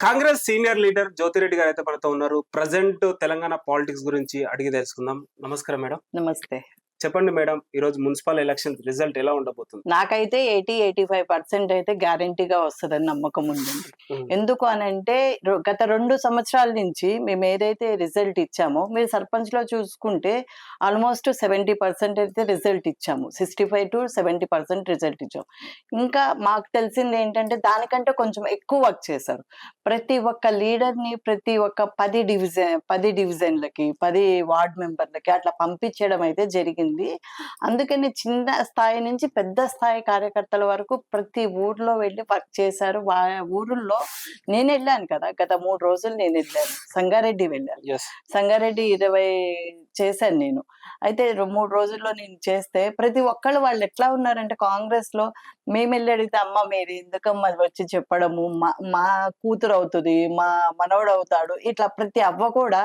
Congress senior leader Jyothi Reddy గారు అయితే మనతో ఉన్నారు. ప్రజెంట్ తెలంగాణ పాలిటిక్స్ గురించి అడిగి తెలుసుకుందాం. నమస్కారం మేడం. నమస్తే. చెప్పండి మేడం, ఈరోజు మున్సిపల్ ఎలక్షన్ రిజల్ట్ ఎలా ఉండబోతుంది? నాకైతే 85% అయితే గ్యారంటీగా వస్తదని నమ్మకం ఉందండి. ఎందుకు అనంటే గత 2 సంవత్సరాల నుంచి మేము ఏదైతే రిజల్ట్ ఇచ్చామో, మీరు సర్పంచ్‌లో చూసుకుంటే ఆల్మోస్ట్ 70% అయితే రిజల్ట్ ఇచ్చాము. 65-70% రిజల్ట్ ఇచ్చాం. ఇంకా మాకు తెలిసిందేంటంటే దానికంటే కొంచెం ఎక్కువ వర్క్ చేశారు. ప్రతి ఒక్క లీడర్‌ని ప్రతి ఒక్క 10 డివిజన్‌లకి, 10 వార్డ్ మెంబర్‌లకి అట్లా పంపించడం అయితే జరిగింది. అందుకని చిన్న స్థాయి నుంచి పెద్ద స్థాయి కార్యకర్తల వరకు ప్రతి ఊర్లో వెళ్ళి వర్క్ చేశారు. ఊరుల్లో నేను వెళ్ళాను కదా, గత 3 రోజులు నేను వెళ్ళాను. సంగారెడ్డి వెళ్ళాను. సంగారెడ్డి 20 చేశాను నేను. అయితే 3 రోజుల్లో నేను చేస్తే ప్రతి ఒక్కళ్ళు వాళ్ళు ఎట్లా ఉన్నారంటే, కాంగ్రెస్ లో మేము వెళ్ళి అడిగితే అమ్మ మీరు ఎందుకమ్మా వచ్చి చెప్పడము, మా కూతురు అవుతుంది, మా మనవడు అవుతాడు, ఇట్లా ప్రతి అవ్వ కూడా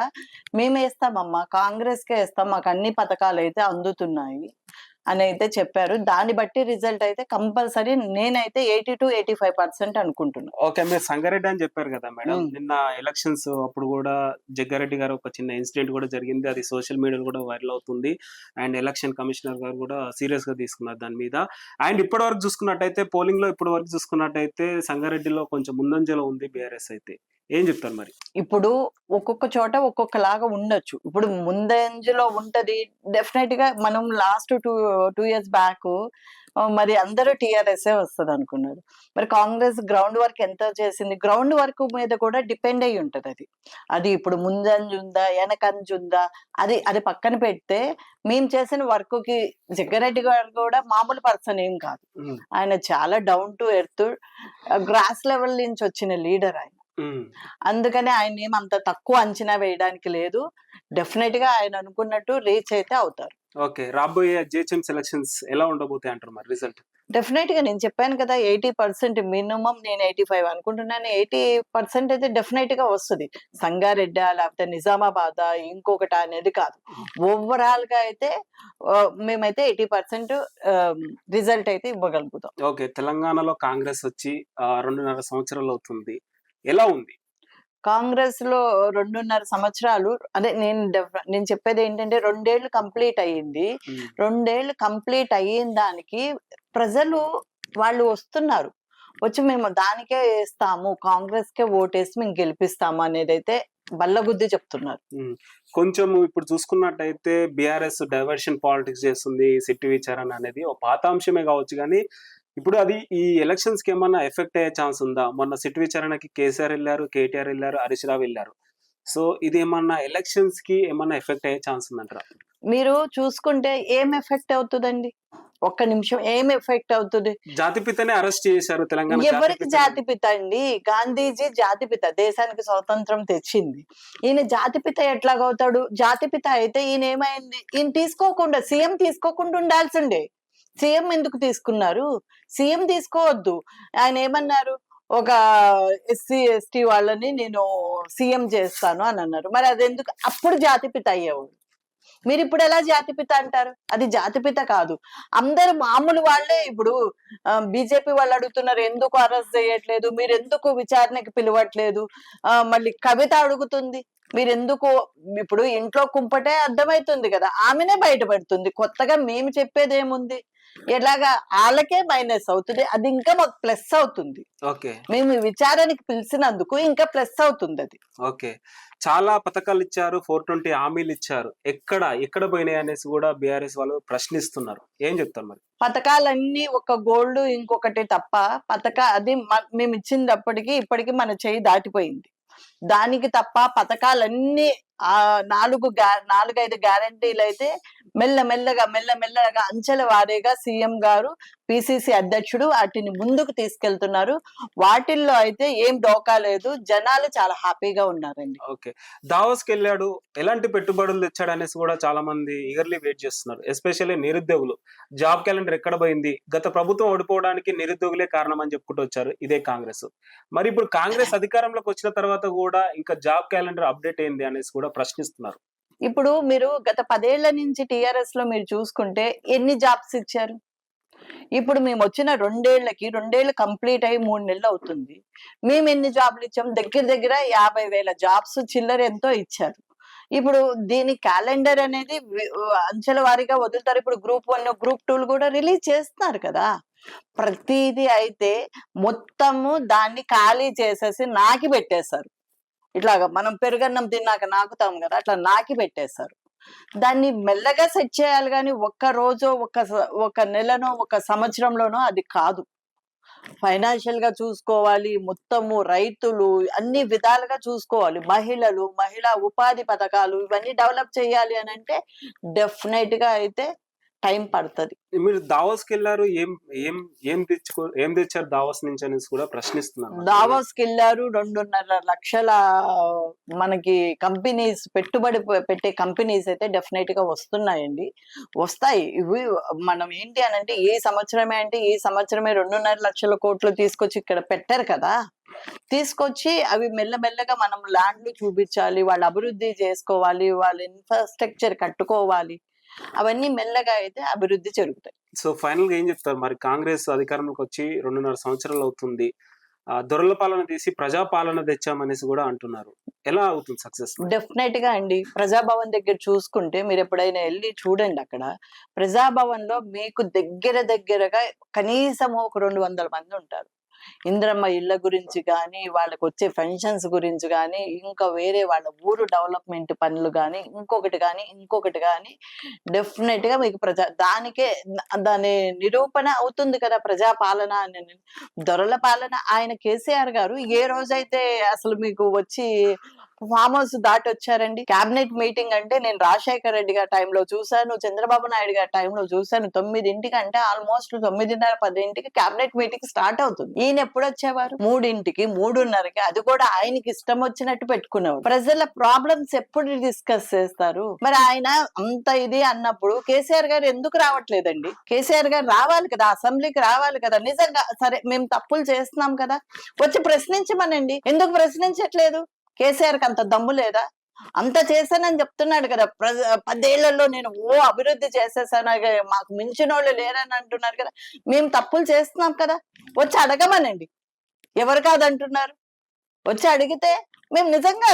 మేము వేస్తామమ్మా, కాంగ్రెస్ కే వేస్తాం, మాకు అన్ని పథకాలు అయితే అందుతున్నాయి అని అయితే చెప్పారు. దాన్ని బట్టి రిజల్ట్ అయితే కంపల్సరీ నేనైతే 80-85% అనుకుంటున్నాను. ఓకే, మీరు సంగారెడ్డి అని చెప్పారు కదా మేడం. నిన్న ఎలక్షన్స్ అప్పుడు కూడా జగ్గారెడ్డి గారు ఒక చిన్న ఇన్సిడెంట్ కూడా జరిగింది. అది సోషల్ మీడియాలో కూడా వైరల్ అవుతుంది. అండ్ ఎలక్షన్ కమిషనర్ గారు కూడా సీరియస్ గా తీసుకున్నారు దాని మీద. అండ్ ఇప్పటి వరకు చూసుకున్నట్టయితే పోలింగ్ లో చూసుకున్నట్టయితే సంగారెడ్డిలో కొంచెం ముందంజలో ఉంది బీఆర్ఎస్. అయితే ఏం చెప్తారు మరి? ఇప్పుడు ఒక్కొక్క చోట ఒక్కొక్కలాగా ఉండొచ్చు. ఇప్పుడు ముందంజలో ఉంటది డెఫినెట్ గా. మనం లాస్ట్ 2 years బ్యాక్ మరి అందరూ టీఆర్ఎస్ వస్తుంది అనుకున్నారు. మరి కాంగ్రెస్ గ్రౌండ్ వర్క్ ఎంత చేసింది? గ్రౌండ్ వర్క్ మీద కూడా డిపెండ్ అయి ఉంటది. అది ఇప్పుడు ముందంజు ఉందా వెనకంజు ఉందా అది అది పక్కన పెడితే, మేము చేసిన వర్క్ కి జగ్గారెడ్డి గారు కూడా మామూలు పర్సన్ ఏం కాదు. ఆయన చాలా down to earth, grass level నుంచి వచ్చిన లీడర్ ఆయన. అందుకని ఆయన ఏమంత తక్కువ అంచనా వేయడానికి లేదు. డెఫినెట్ గా ఆయన అనుకున్నట్టు రీచ్ అయితే అవుతారు. ఓకే, రాబోయే జిహెచ్ఎం సెలక్షన్స్ ఎలా ఉండబోతాయి అంటారు మరి రిజల్ట్? డెఫినెట్ గా నేను చెప్పాను కదా, 80% మినిమం. నేను 85 అనుకుంటున్నాను. 80% అయితే డెఫినెట్ గా వస్తుంది. సంగారెడ్డి లేకపోతే నిజామాబాద్ ఇంకొకటి అనేది కాదు. ఓవరాల్ గా అయితే మేమైతే 80% రిజల్ట్ అయితే ఇవ్వగలుగుతాం. ఓకే, తెలంగాణలో కాంగ్రెస్ వచ్చి 2.5 సంవత్సరాలు అవుతుంది. ఎలా ఉంది కాంగ్రెస్ లో? 2.5 సంవత్సరాలు అదే నేను చెప్పేది ఏంటంటే, 2 ఏళ్ళు కంప్లీట్ అయ్యింది. 2 ఏళ్ళు కంప్లీట్ అయిన దానికి ప్రజలు వాళ్ళు వస్తున్నారు, వచ్చి మేము దానికే వేస్తాము, కాంగ్రెస్ కే ఓటేసి మేము గెలిపిస్తాము అనేది అయితే బల్లగుద్ది చెప్తున్నారు. కొంచెం ఇప్పుడు చూసుకున్నట్టయితే బీఆర్ఎస్ డైవర్షన్ పాలిటిక్స్ చేస్తుంది. సిట్టి విచారణ అనేది ఒక పాత అంశమే కావచ్చు, కానీ ఇప్పుడు అది ఈ ఎలక్షన్స్ కి ఏమన్నా ఎఫెక్ట్ అయ్యే ఛాన్స్ ఉందా? మొన్న సిట్ విచారణకి కేసీఆర్ వెళ్ళారు, కేటీఆర్ వెళ్ళారు, హరీష్ రావు వెళ్ళారు. సో ఇది ఏమన్నా ఎలక్షన్స్ కి ఏమన్నా ఎఫెక్ట్ అయ్యే ఛాన్స్ ఉందంటారా? మీరు చూసుకుంటే ఏం ఎఫెక్ట్ అవుతుందండి? ఒక్క నిమిషం, ఏం ఎఫెక్ట్ అవుతుంది? జాతిపితనే అరెస్ట్ చేశారు తెలంగాణ. ఎవరికి జాతిపిత అండి? గాంధీజీ జాతిపిత, దేశానికి స్వాతంత్రం తెచ్చింది. ఈయన జాతిపిత ఎట్లాగవుతాడు? జాతిపిత అయితే ఈయన ఏమైంది? ఈయన తీసుకోకుండా, సీఎం తీసుకోకుండా ఉండాల్సిండే. సీఎం ఎందుకు తీసుకున్నారు? సీఎం తీసుకోవద్దు. ఆయన ఏమన్నారు? ఒక ఎస్సీ ఎస్టీ వాళ్ళని నేను సీఎం చేస్తాను అని అన్నారు. మరి అది ఎందుకు? అప్పుడు జాతిపిత అయ్యేవాడు. మీరు ఇప్పుడు ఎలా జాతిపిత అంటారు? అది జాతిపిత కాదు. అందరు మామూలు వాళ్ళే. ఇప్పుడు బీజేపీ వాళ్ళు అడుగుతున్నారు, ఎందుకు అరెస్ట్ చేయట్లేదు, మీరు ఎందుకు విచారణకి పిలవట్లేదు. మళ్ళీ కవిత అడుగుతుంది, మీరెందుకు? ఇప్పుడు ఇంట్లో కుంపటే అర్థమవుతుంది కదా, ఆమెనే బయటపడుతుంది. కొత్తగా మేము చెప్పేది ఏముంది? ఎలాగా వాళ్ళకే మైనస్ అవుతుంది, అది ఇంకా మాకు ప్లస్ అవుతుంది. ఓకే, మేము విచారణకి పిలిచినందుకు ఇంకా ప్లస్ అవుతుంది అది. ఓకే, చాలా పథకాలు ఇచ్చారు, 420 హామీలు ఇచ్చారు, ఎక్కడ పోయినాయి అనేసి కూడా బీఆర్ఎస్ వాళ్ళు ప్రశ్నిస్తున్నారు. ఏం చెప్తారు మరి? పథకాలన్నీ ఒక గోల్డ్ ఇంకొకటి తప్ప అది మేము ఇచ్చినప్పటికీ ఇప్పటికీ మన చేయి దాటిపోయింది. దానికి తప్ప పథకాలన్నీ 4-5 గ్యారంటీలు అయితే మెల్లమెల్లగా అంచెల వారీగా సీఎం గారు, పిసిసి అధ్యక్షుడు వాటిని ముందుకు తీసుకెళ్తున్నారు. వాటిల్లో అయితే ఏం డోకా లేదు. జనాలు చాలా హ్యాపీగా ఉన్నారండి. ఓకే, దావోస్కి వెళ్ళాడు, ఎలాంటి పెట్టుబడులు తెచ్చాడు అనేసి కూడా చాలా మంది ఈగర్లీ వెయిట్ చేస్తున్నారు. ఎస్పెషల్లీ నిరుద్యోగులు. జాబ్ క్యాలెండర్ ఎక్కడ పోయింది? గత ప్రభుత్వం ఓడిపోవడానికి నిరుద్యోగులే కారణం అని చెప్పుకుంటూ వచ్చారు ఇదే కాంగ్రెస్. మరి ఇప్పుడు కాంగ్రెస్ అధికారంలోకి వచ్చిన తర్వాత కూడా ఇంకా జాబ్ క్యాలెండర్ అప్డేట్ అయింది అనేసి కూడా ప్రశ్నిస్తున్నారు. ఇప్పుడు మీరు గత 10 ఏళ్ల నుంచి టీఆర్ఎస్ లో మీరు చూసుకుంటే ఎన్ని జాబ్స్ ఇచ్చారు? ఇప్పుడు మేము వచ్చిన 2 ఏళ్ళు కంప్లీట్ అయ్యి 3 నెలలు అవుతుంది. మేము ఎన్ని జాబ్లు ఇచ్చాం? దగ్గర దగ్గర 50,000 జాబ్స్ చిల్లర ఎంతో ఇచ్చారు. ఇప్పుడు దీని క్యాలెండర్ అనేది అంచెల వారీగా వదులుతారు. ఇప్పుడు గ్రూప్ 1, గ్రూప్ 2 కూడా రిలీజ్ చేస్తున్నారు కదా. ప్రతిదీ అయితే మొత్తము దాన్ని ఖాళీ చేసేసి నాకి పెట్టేశారు. ఇట్లాగా మనం పెరుగన్నం తిన్నాక నాకుతాం కదా, అట్లా నాకి పెట్టేశారు. దాన్ని మెల్లగా సెట్ చేయాలి గాని ఒక్క రోజో, ఒక నెలనో, ఒక సంవత్సరంలోనో అది కాదు. ఫైనాన్షియల్ గా చూసుకోవాలి, మొత్తము రైతులు అన్ని విధాలుగా చూసుకోవాలి. మహిళా ఉపాధి పథకాలు ఇవన్నీ డెవలప్ చేయాలి అని అంటే డెఫినెట్ గా అయితే టైం పడుతుంది. మీరు దావోస్కి వెళ్ళారు, ఏం ఏం ఏం తెచ్చారు దావోస్ నుంచి అనేసి కూడా ప్రశ్నిస్తున్నారు. దావోస్ కి వెళ్ళారు. 2.5 లక్షల మనకి కంపెనీస్, పెట్టుబడి పెట్టే కంపెనీస్ అయితే డెఫినెట్ గా వస్తున్నాయండి, వస్తాయి. ఇవి మనం ఏంటి అని అంటే ఈ సంవత్సరమే 2.5 లక్షల కోట్లు తీసుకొచ్చి ఇక్కడ పెట్టారు కదా. తీసుకొచ్చి అవి మెల్లమెల్లగా మనం ల్యాండ్లు చూపించాలి, వాళ్ళు అభివృద్ధి చేసుకోవాలి, వాళ్ళ ఇన్ఫ్రాస్ట్రక్చర్ కట్టుకోవాలి. అవన్నీ మెల్లగా అయితే అభివృద్ధి జరుగుతాయి. సో ఫైనల్ గా ఏం చెప్తారు మరి? కాంగ్రెస్ అధికారంలోకి వచ్చి 2.5 సంవత్సరాలు అవుతుంది. దొరల పాలన తీసి ప్రజాపాలన తెచ్చామనేసి కూడా అంటున్నారు. ఎలా అవుతుంది సక్సెస్? డెఫినెట్ గా అండి, ప్రజాభవన్ దగ్గర చూసుకుంటే మీరు ఎప్పుడైనా వెళ్ళి చూడండి. అక్కడ ప్రజాభవన్ లో మీకు దగ్గరగా కనీసం ఒక 200 మంది ఉంటారు. ఇందిరమ్మ ఇళ్ల గురించి కానీ, వాళ్ళకి వచ్చే పెన్షన్స్ గురించి కానీ, ఇంకా వేరే వాళ్ళ ఊరు డెవలప్మెంట్ పనులు కానీ, ఇంకొకటి కానీ డెఫినెట్ గా మీకు దానికే దాని నిరూపణ అవుతుంది కదా ప్రజాపాలన అని. దొరల పాలన ఆయన కేసీఆర్ గారు ఏ రోజైతే అసలు మీకు వచ్చి ఫామ్ హౌస్ దాటి వచ్చారండి? క్యాబినెట్ మీటింగ్ అంటే నేను రాజశేఖర రెడ్డి గారి టైంలో చూశాను, చంద్రబాబు నాయుడు గారి టైంలో చూశాను. 9ంటికి అంటే ఆల్మోస్ట్ 9:30, 10ంటికి క్యాబినెట్ మీటింగ్ స్టార్ట్ అవుతుంది. ఈయన ఎప్పుడు వచ్చేవారు? 3ంటికి, 3:30కి. అది కూడా ఆయనకి ఇష్టం వచ్చినట్టు పెట్టుకునేవారు. ప్రజల ప్రాబ్లమ్స్ ఎప్పుడు డిస్కస్ చేస్తారు? మరి ఆయన అంత ఇది అన్నప్పుడు కేసీఆర్ గారు ఎందుకు రావట్లేదండి? కేసీఆర్ గారు రావాలి కదా, అసెంబ్లీకి రావాలి కదా. నిజంగా సరే మేము తప్పులు చేస్తున్నాం కదా, వచ్చి ప్రశ్నించమనండి. ఎందుకు ప్రశ్నించట్లేదు? కేసీఆర్ కి అంత దమ్ము లేదా? అంత చేశానని చెప్తున్నాడు కదా. 10 ఏళ్లలో నేను అభివృద్ధి చేసేసాను, మాకు మించిన వాళ్ళు లేరని అంటున్నారు కదా. మేము తప్పులు చేస్తున్నాం కదా, వచ్చి అడగమనండి. ఎవరు కాదంటున్నారు? వచ్చి అడిగితే మేము నిజంగా,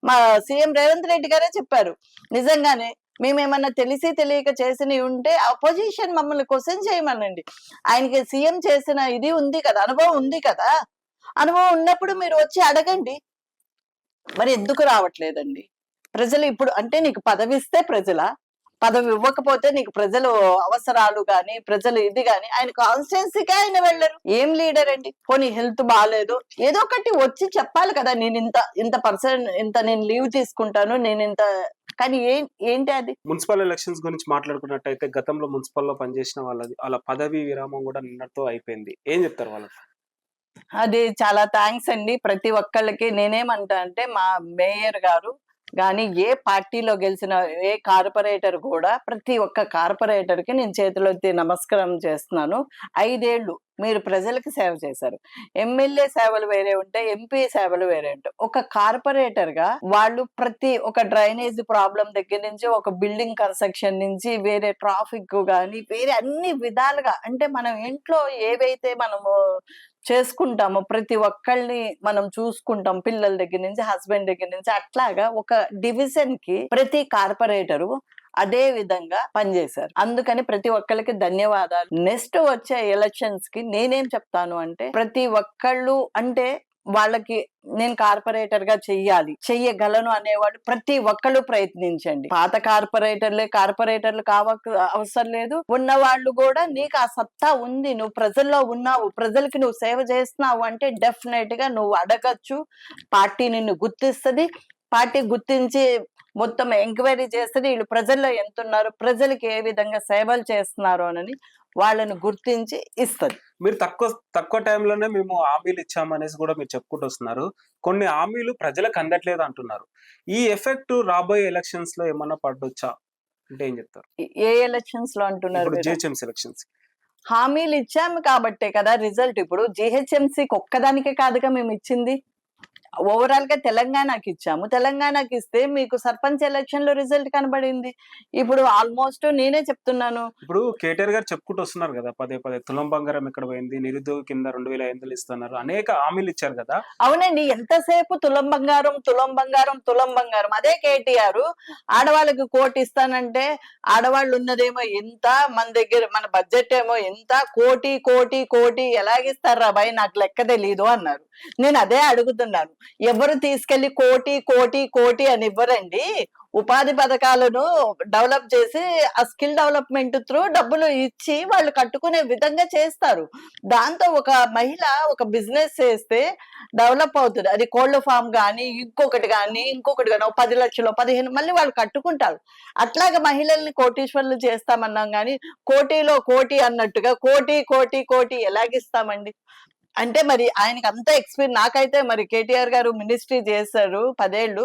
మా సీఎం రేవంత్ రెడ్డి గారే చెప్పారు, నిజంగానే మేమేమన్నా తెలిసి తెలియక చేసినవి ఉంటే అపోజిషన్ మమ్మల్ని క్వశ్చన్ చేయమనండి. ఆయనకి సీఎం చేసిన ఇది ఉంది కదా, అనుభవం ఉంది కదా. అనుభవం ఉన్నప్పుడు మీరు వచ్చి అడగండి. మరి ఎందుకు రావట్లేదండి? ప్రజలు ఇప్పుడు అంటే నీకు పదవి ఇస్తే పదవి ఇవ్వకపోతే నీకు ప్రజలు అవసరాలు గాని, ప్రజలు ఇది గాని, ఆయన కాన్స్టిట్యున్సీకే ఆయన వెళ్ళరు. ఏం లీడర్ అండి? పోనీ హెల్త్ బాగాలేదు, ఏదో ఒకటి వచ్చి చెప్పాలి కదా. నేను ఇంత నేను లీవ్ తీసుకుంటాను, నేను ఇంత. కానీ ఏంటి అది? మున్సిపల్ ఎలక్షన్స్ గురించి మాట్లాడుకున్నట్టయితే గతంలో మున్సిపల్ లో పనిచేసిన వాళ్ళ పదవి విరామం కూడా నిన్నటితో అయిపోయింది. ఏం చెప్తారు వాళ్ళకి? అది చాలా థ్యాంక్స్ అండి. ప్రతి ఒక్కళ్ళకి నేనేమంటా అంటే, మా మేయర్ గారు గాని, ఏ పార్టీలో గెలిచిన ఏ కార్పొరేటర్ కూడా, ప్రతి ఒక్క కార్పొరేటర్ కి నేను చేతులెత్తి నమస్కారం చేస్తున్నాను. 5 ఏళ్ళు మీరు ప్రజలకు సేవ చేశారు. ఎమ్మెల్యే సేవలు వేరే ఉంటాయి, ఎంపీ సేవలు వేరే ఉంటాయి. ఒక కార్పొరేటర్ గా వాళ్ళు ప్రతి ఒక డ్రైనేజ్ ప్రాబ్లం దగ్గర నుంచి, ఒక బిల్డింగ్ కన్స్ట్రక్షన్ నుంచి, వేరే ట్రాఫిక్ గాని, వేరే అన్ని విధాలుగా, అంటే మనం ఇంట్లో ఏవైతే మనము చేసుకుంటామో ప్రతి ఒక్కళ్ళని మనం చూసుకుంటాం, పిల్లల దగ్గర నుంచి, హస్బెండ్ దగ్గర నుంచి. అట్లాగా ఒక డివిజన్ కి ప్రతి కార్పొరేటరు అదే విధంగా పనిచేశారు. అందుకని ప్రతి ఒక్కరికి ధన్యవాదాలు. నెక్స్ట్ వచ్చే ఎలక్షన్స్ కి నేనేం చెప్తాను అంటే, ప్రతి ఒక్కళ్ళు అంటే వాళ్ళకి నేను కార్పొరేటర్ గా చెయ్యగలను అనేవాళ్ళు ప్రతి ఒక్కళ్ళు ప్రయత్నించండి. పాత కార్పొరేటర్లు అవసరం లేదు. ఉన్న వాళ్ళు కూడా నీకు ఆ సత్తా ఉంది, నువ్వు ప్రజల్లో ఉన్నావు, ప్రజలకి నువ్వు సేవ చేస్తున్నావు అంటే డెఫినెట్ గా నువ్వు అడగచ్చు. పార్టీ నిన్ను గుర్తిస్తుంది. పార్టీ గుర్తించి మొత్తం ఎంక్వైరీ చేస్తుంది, వీళ్ళు ప్రజల్లో ఎంత ఉన్నారు, ప్రజలకి ఏ విధంగా సేవలు చేస్తున్నారు అని వాళ్ళని గుర్తించి ఇస్తుంది. మీరు తక్కువ టైంలోనే మేము హామీలు ఇచ్చామనేసి కూడా మీరు చెప్పుకుంటూ వస్తున్నారు. కొన్ని హామీలు ప్రజలకు అందట్లేదు అంటున్నారు. ఈ ఎఫెక్ట్ రాబోయే ఎలక్షన్స్ లో ఏమన్నా పడొచ్చా అంటే ఏం చెప్తారు? ఏ ఎలక్షన్స్ లో అంటున్నారు? GHMC elections. హామీలు ఇచ్చాము కాబట్టే కదా రిజల్ట్. ఇప్పుడు జిహెచ్ఎంసీకి ఒక్కదానికే కాదుగా మేము ఇచ్చింది, ఓవరాల్ గా తెలంగాణకి ఇచ్చాము. తెలంగాణకి ఇస్తే మీకు సర్పంచ్ ఎలక్షన్ లో రిజల్ట్ కనబడింది. ఇప్పుడు ఆల్మోస్ట్ నేనే చెప్తున్నాను. ఇప్పుడు కేటీఆర్ గారు చెప్పుకుంటూ వస్తున్నారు కదా, పదే పదే తులం బంగారం ఎక్కడ పోయింది, నిరుద్యోగ కింద 2,500 ఇస్తున్నారు, అనేక హామీలు ఇచ్చారు కదా. అవునండి, ఎంతసేపు తులం బంగారం తులం బంగారం తులం బంగారం. అదే కేటీఆర్ ఆడవాళ్ళకి కోటి ఇస్తానంటే ఆడవాళ్ళు ఉన్నదేమో ఎంత, మన దగ్గర మన బడ్జెట్ ఏమో ఎంత, కోటి కోటి కోటి ఎలాగిస్తారా బాయ్, నాకు లెక్క తెలీదు అన్నారు. నేను అదే అడుగుతున్నాను, ఎవరు తీసుకెళ్లి కోటి కోటి కోటి అని ఇవ్వరండి. ఉపాధి పథకాలను డెవలప్ చేసి ఆ స్కిల్ డెవలప్మెంట్ త్రూ డబ్బులు ఇచ్చి వాళ్ళు కట్టుకునే విధంగా చేస్తారు. దాంతో ఒక మహిళ ఒక బిజినెస్ చేస్తే డెవలప్ అవుతుంది. అది కోళ్ల ఫామ్ కానీ ఇంకొకటి కానీ 10 లక్షలు 15 మళ్ళీ వాళ్ళు కట్టుకుంటారు. అట్లాగా మహిళల్ని కోటీశ్వర్లు చేస్తామన్నాం కానీ కోటిలో కోటి అన్నట్టుగా కోటి కోటి కోటి ఎలాగిస్తామండి? అంటే మరి ఆయనకి అంత ఎక్స్పీరియన్స్, నాకైతే మరి కేటీఆర్ గారు మినిస్ట్రీ చేశారు 10 ఏళ్ళు,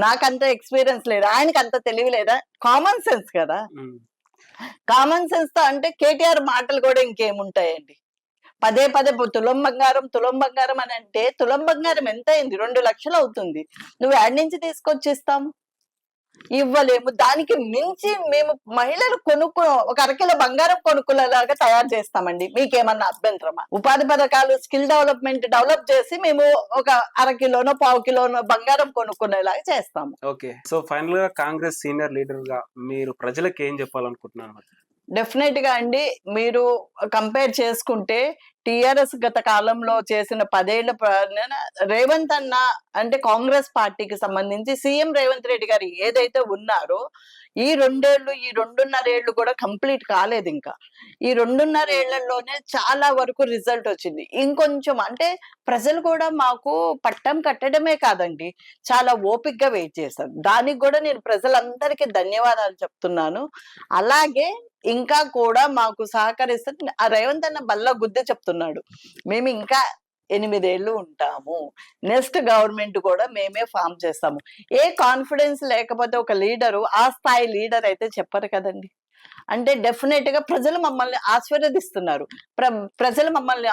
నాకంత ఎక్స్పీరియన్స్ లేదా, ఆయనకి అంత తెలివి లేదా? కామన్ సెన్స్ కదా. ఉమ్. కామన్ సెన్స్ తో అంటే కేటీఆర్ మాటలు కూడా ఇంకేముంటాయండి. పదే పదే తులం బంగారం అని అంటే తులం బంగారం ఎంత అయింది? 2 లక్షలు అవుతుంది. నువ్వు యాడ్ నుంచి తీసుకొచ్చి ఇస్తాము? ఇవ్వలేము. దానికి మించి మేము మహిళలు ఒక అరకిలో బంగారం కొనుక్కునేలాగా తయారు చేస్తామండి. మీకేమన్నా అభ్యంతరమా? ఉపాధి పథకాలు స్కిల్ డెవలప్మెంట్ డెవలప్ చేసి మేము ఒక అరకిలోనో పావు కిలోనో బంగారం కొనుక్కునేలాగా చేస్తాము. ఓకే, సో ఫైనల్ గా కాంగ్రెస్ సీనియర్ లీడర్ గా మీరు ప్రజలకు ఏం చెప్పాలనుకుంటున్నారు? డెఫినెట్ గా అండి, మీరు కంపేర్ చేసుకుంటే టిఆర్ఎస్ గత కాలంలో చేసిన 10 ఏళ్ల రేవంత్ అన్న అంటే కాంగ్రెస్ పార్టీకి సంబంధించి సీఎం రేవంత్ రెడ్డి గారు ఏదైతే ఉన్నారో ఈ 2 ఏళ్ళు, ఈ 2.5 ఏళ్ళు కూడా కంప్లీట్ కాలేదు. ఇంకా ఈ 2.5 ఏళ్లలోనే చాలా వరకు రిజల్ట్ వచ్చింది. ఇంకొంచెం అంటే ప్రజలు కూడా మాకు పట్టం కట్టడమే కాదండి, చాలా ఓపికగా వెయిట్ చేశారు. దానికి కూడా నేను ప్రజలందరికీ ధన్యవాదాలు చెప్తున్నాను. అలాగే ఇంకా కూడా మాకు సహకరిస్తే ఆ రేవంత్ అన్న బల్ల గుద్దే చెప్తున్నాడు, మేము ఇంకా 8 ఏళ్ళు ఉంటాము, నెక్స్ట్ గవర్నమెంట్ కూడా మేమే ఫామ్ చేస్తాము. ఏ కాన్ఫిడెన్స్ లేకపోతే ఒక లీడరు ఆ స్థాయి లీడర్ అయితే చెప్పరు కదండి. అంటే డెఫినెట్ గా ప్రజలు మమ్మల్ని ఆశీర్వదిస్తున్నారు, ప్రజలు మమ్మల్ని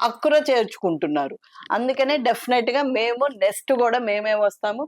అక్కుర చేర్చుకుంటున్నారు. అందుకనే డెఫినెట్ గా మేము నెక్స్ట్ కూడా మేమే వస్తాము.